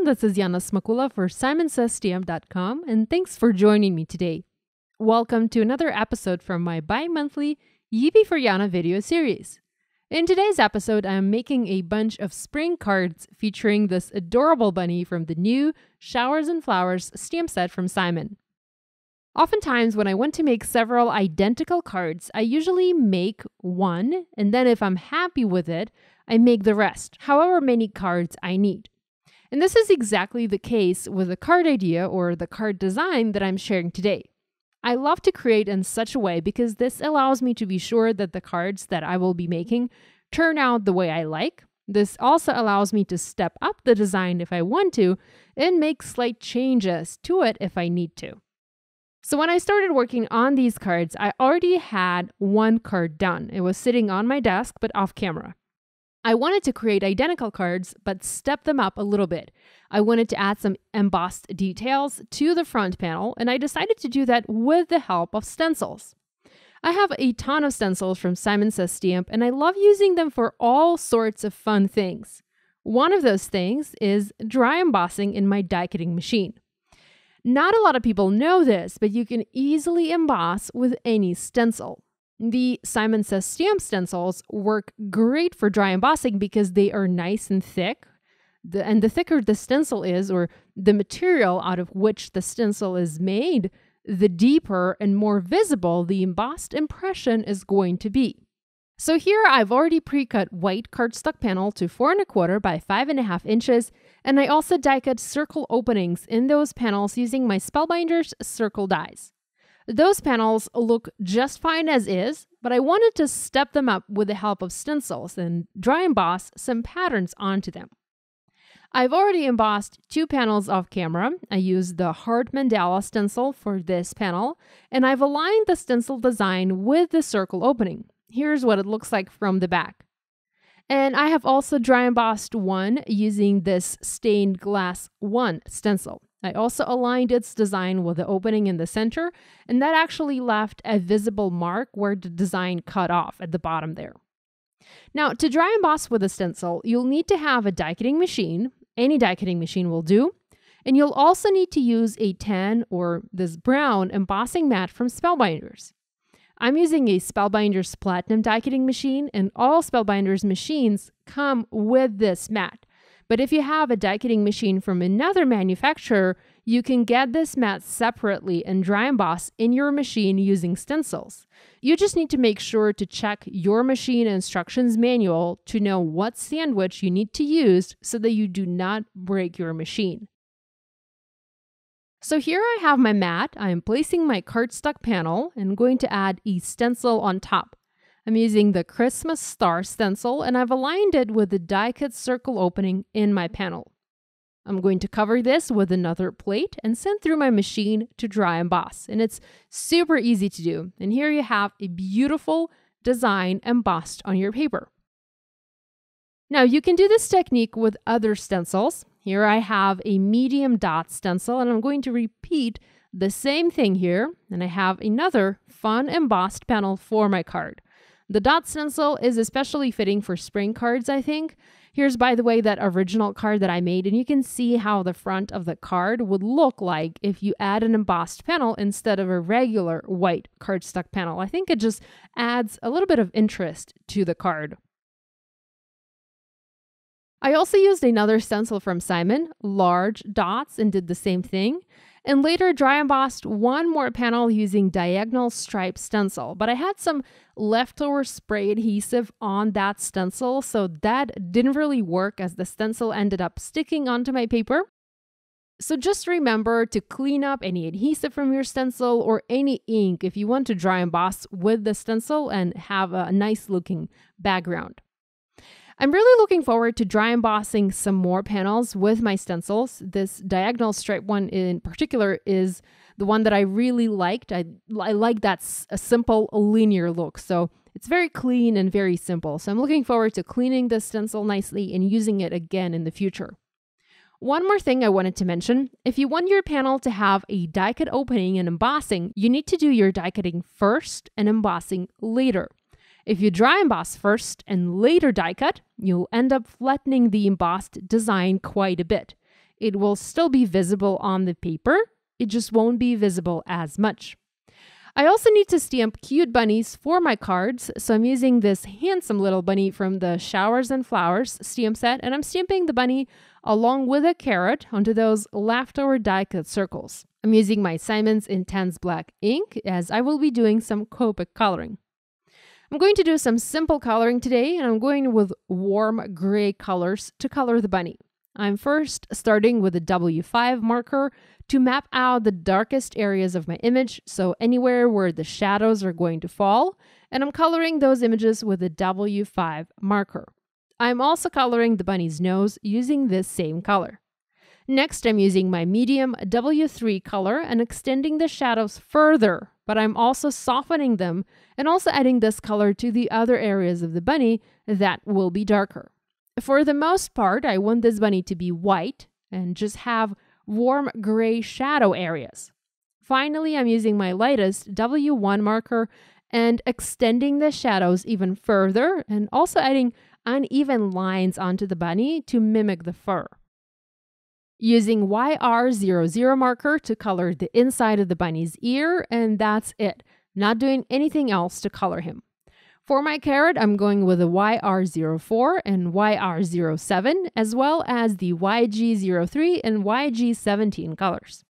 this is Yana Smakula for SimonsSTM.com, and thanks for joining me today. Welcome to another episode from my bi-monthly Yippee For Yana video series. In today's episode, I am making a bunch of spring cards featuring this adorable bunny from the new Showers and Flowers stamp set from Simon. Oftentimes, when I want to make several identical cards, I usually make one, and then if I'm happy with it, I make the rest, however many cards I need. And this is exactly the case with the card idea or the card design that I'm sharing today. I love to create in such a way because this allows me to be sure that the cards that I will be making turn out the way I like. This also allows me to step up the design if I want to and make slight changes to it if I need to. So when I started working on these cards, I already had one card done. It was sitting on my desk but off camera. I wanted to create identical cards, but step them up a little bit. I wanted to add some embossed details to the front panel, and I decided to do that with the help of stencils. I have a ton of stencils from Simon Says Stamp, and I love using them for all sorts of fun things. One of those things is dry embossing in my die cutting machine. Not a lot of people know this, but you can easily emboss with any stencil. The Simon Says Stamp stencils work great for dry embossing because they are nice and thick. And the thicker the stencil is, or the material out of which the stencil is made, the deeper and more visible the embossed impression is going to be. So here I've already pre-cut white cardstock panel to 4 1/4 by 5.5 inches, and I also die cut circle openings in those panels using my Spellbinders circle dies. Those panels look just fine as is, but I wanted to step them up with the help of stencils and dry emboss some patterns onto them. I've already embossed 2 panels off camera. I used the Heart Mandala stencil for this panel, and I've aligned the stencil design with the circle opening. Here's what it looks like from the back. And I have also dry embossed one using this Stained Glass 1 stencil. I also aligned its design with the opening in the center, and that actually left a visible mark where the design cut off at the bottom there. Now, to dry emboss with a stencil, you'll need to have a die cutting machine. Any die cutting machine will do. And you'll also need to use a tan or this brown embossing mat from Spellbinders. I'm using a Spellbinders Platinum die cutting machine, and all Spellbinders machines come with this mat. But if you have a die cutting machine from another manufacturer, you can get this mat separately and dry emboss in your machine using stencils. You just need to make sure to check your machine instructions manual to know what sandwich you need to use so that you do not break your machine. So here I have my mat. I am placing my cardstock panel and going to add a stencil on top. I'm using the Christmas Star stencil, and I've aligned it with the die cut circle opening in my panel. I'm going to cover this with another plate and send through my machine to dry emboss. And it's super easy to do. And here you have a beautiful design embossed on your paper. Now you can do this technique with other stencils. Here I have a medium dot stencil, and I'm going to repeat the same thing here. And I have another fun embossed panel for my card. The dot stencil is especially fitting for spring cards, I think. Here's, by the way, that original card that I made, and you can see how the front of the card would look like if you add an embossed panel instead of a regular white cardstock panel. I think it just adds a little bit of interest to the card. I also used another stencil from Simon, large dots, and did the same thing. And later dry embossed one more panel using diagonal stripe stencil. But I had some leftover spray adhesive on that stencil, so that didn't really work as the stencil ended up sticking onto my paper. So just remember to clean up any adhesive from your stencil or any ink if you want to dry emboss with the stencil and have a nice looking background. I'm really looking forward to dry embossing some more panels with my stencils. This diagonal stripe one in particular is the one that I really liked. I like that a simple linear look. So it's very clean and very simple. So I'm looking forward to cleaning this stencil nicely and using it again in the future. One more thing I wanted to mention, if you want your panel to have a die cut opening and embossing, you need to do your die cutting first and embossing later. If you dry emboss first and later die cut, you'll end up flattening the embossed design quite a bit. It will still be visible on the paper, it just won't be visible as much. I also need to stamp cute bunnies for my cards, so I'm using this handsome little bunny from the Showers and Flowers stamp set, and I'm stamping the bunny along with a carrot onto those leftover die-cut circles. I'm using my Simon's Intense Black ink as I will be doing some Copic coloring. I'm going to do some simple coloring today, and I'm going with warm gray colors to color the bunny. I'm first starting with a W5 marker to map out the darkest areas of my image, so anywhere where the shadows are going to fall, and I'm coloring those images with a W5 marker. I'm also coloring the bunny's nose using this same color. Next, I'm using my medium W3 color and extending the shadows further, but I'm also softening them and also adding this color to the other areas of the bunny that will be darker. For the most part, I want this bunny to be white and just have warm gray shadow areas. Finally, I'm using my lightest W1 marker and extending the shadows even further and also adding uneven lines onto the bunny to mimic the fur. Using YR00 marker to color the inside of the bunny's ear, and that's it. Not doing anything else to color him. For my carrot, I'm going with a YR04 and YR07, as well as the YG03 and YG17 colors.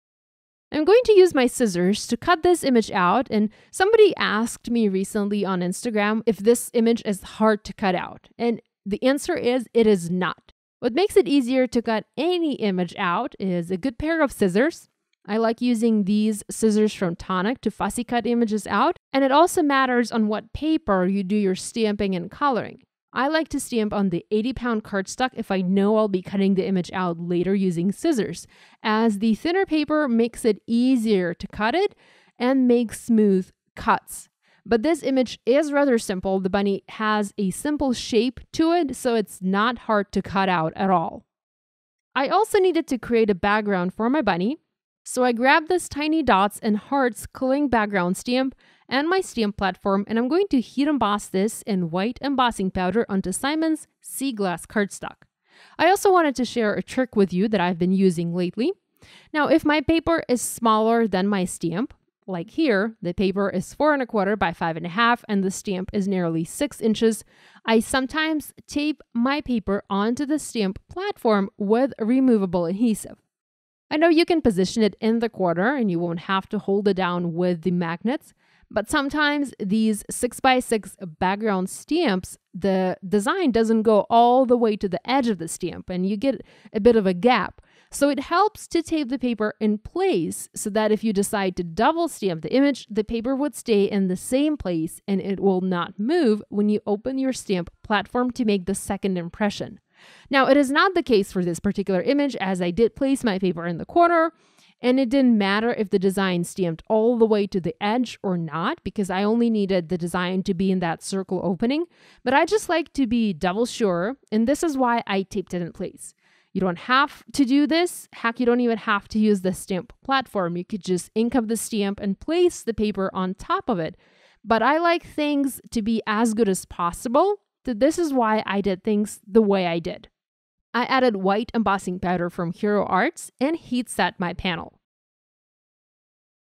I'm going to use my scissors to cut this image out, and somebody asked me recently on Instagram if this image is hard to cut out, and the answer is it is not. What makes it easier to cut any image out is a good pair of scissors. I like using these scissors from Tonic to fussy cut images out, and it also matters on what paper you do your stamping and coloring. I like to stamp on the 80-pound cardstock if I know I'll be cutting the image out later using scissors, as the thinner paper makes it easier to cut it and make smooth cuts. But this image is rather simple. The bunny has a simple shape to it, so it's not hard to cut out at all. I also needed to create a background for my bunny, so I grabbed this tiny dots and hearts cling background stamp and my stamp platform, and I'm going to heat emboss this in white embossing powder onto Simon's Sea Glass cardstock. I also wanted to share a trick with you that I've been using lately. Now, if my paper is smaller than my stamp, like here, the paper is 4 1/4 by 5 1/2 and the stamp is nearly 6 inches, I sometimes tape my paper onto the stamp platform with removable adhesive. I know you can position it in the corner and you won't have to hold it down with the magnets, but sometimes these 6x6 background stamps, the design doesn't go all the way to the edge of the stamp and you get a bit of a gap. So it helps to tape the paper in place so that if you decide to double stamp the image, the paper would stay in the same place and it will not move when you open your stamp platform to make the second impression. Now, it is not the case for this particular image, as I did place my paper in the corner, and it didn't matter if the design stamped all the way to the edge or not, because I only needed the design to be in that circle opening, but I just like to be double sure, and this is why I taped it in place. You don't have to do this. Heck, you don't even have to use the stamp platform. You could just ink up the stamp and place the paper on top of it, but I like things to be as good as possible. So this is why I did things the way I did. I added white embossing powder from Hero Arts and heat set my panel.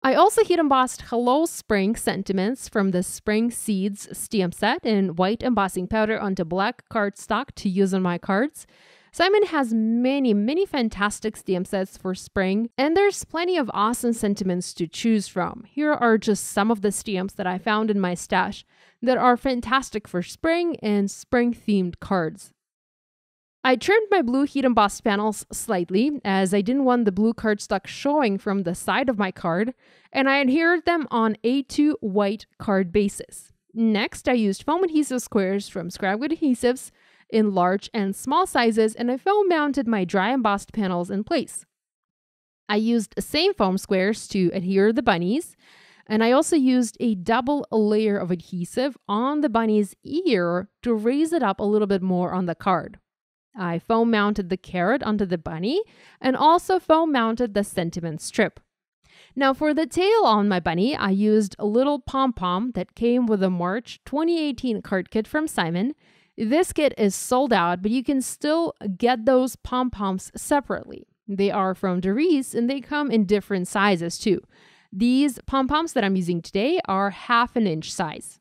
I also heat embossed Hello Spring sentiments from the Spring Seeds stamp set in white embossing powder onto black cardstock to use on my cards. Simon has many fantastic stamp sets for spring, and there's plenty of awesome sentiments to choose from. Here are just some of the stamps that I found in my stash that are fantastic for spring and spring-themed cards. I trimmed my blue heat embossed panels slightly, as I didn't want the blue cardstock showing from the side of my card, and I adhered them on A2 white card bases. Next, I used foam adhesive squares from Scrapwood Adhesives in large and small sizes, and I foam mounted my dry embossed panels in place. I used the same foam squares to adhere the bunnies, and I also used a double layer of adhesive on the bunny's ear to raise it up a little bit more on the card. I foam mounted the carrot onto the bunny and also foam mounted the sentiment strip. Now for the tail on my bunny, I used a little pom-pom that came with a March 2018 card kit from Simon. This kit is sold out, but you can still get those pom-poms separately. They are from Dries and they come in different sizes too. These pom-poms that I'm using today are 1/2 inch size.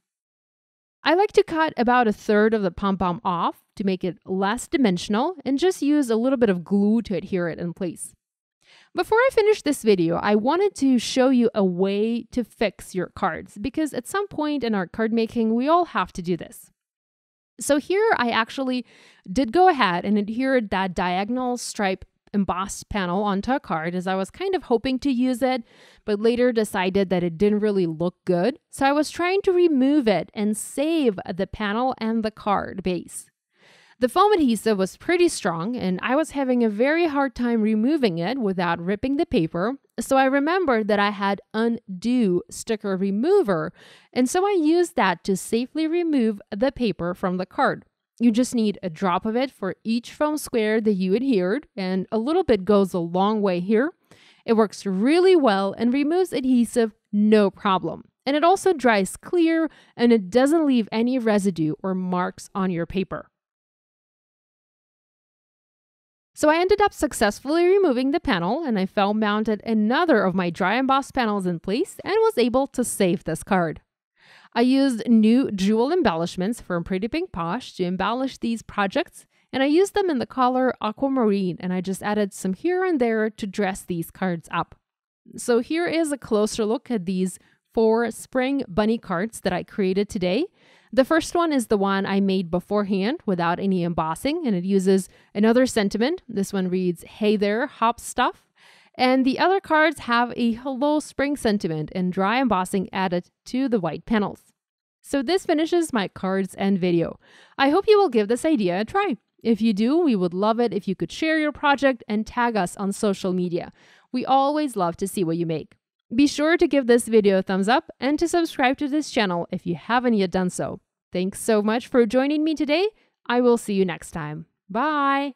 I like to cut about 1/3 of the pom-pom off to make it less dimensional and just use a little bit of glue to adhere it in place. Before I finish this video, I wanted to show you a way to fix your cards because at some point in our card making, we all have to do this. So here I actually did go ahead and adhered that diagonal stripe embossed panel onto a card as I was kind of hoping to use it, but later decided that it didn't really look good. So I was trying to remove it and save the panel and the card base. The foam adhesive was pretty strong and I was having a very hard time removing it without ripping the paper. So I remembered that I had undo sticker remover, and so I used that to safely remove the paper from the card. You just need a drop of it for each foam square that you adhered, and a little bit goes a long way here. It works really well and removes adhesive no problem. And it also dries clear and it doesn't leave any residue or marks on your paper. So I ended up successfully removing the panel and I felt mounted another of my dry embossed panels in place and was able to save this card. I used new jewel embellishments from Pretty Pink Posh to embellish these projects, and I used them in the color aquamarine, and I just added some here and there to dress these cards up. So here is a closer look at these 4 spring bunny cards that I created today. The first one is the one I made beforehand without any embossing, and it uses another sentiment. This one reads, "Hey there, hop stuff." And the other cards have a hello spring sentiment and dry embossing added to the white panels. So this finishes my cards and video. I hope you will give this idea a try. If you do, we would love it if you could share your project and tag us on social media. We always love to see what you make. Be sure to give this video a thumbs up and to subscribe to this channel if you haven't yet done so. Thanks so much for joining me today. I will see you next time. Bye!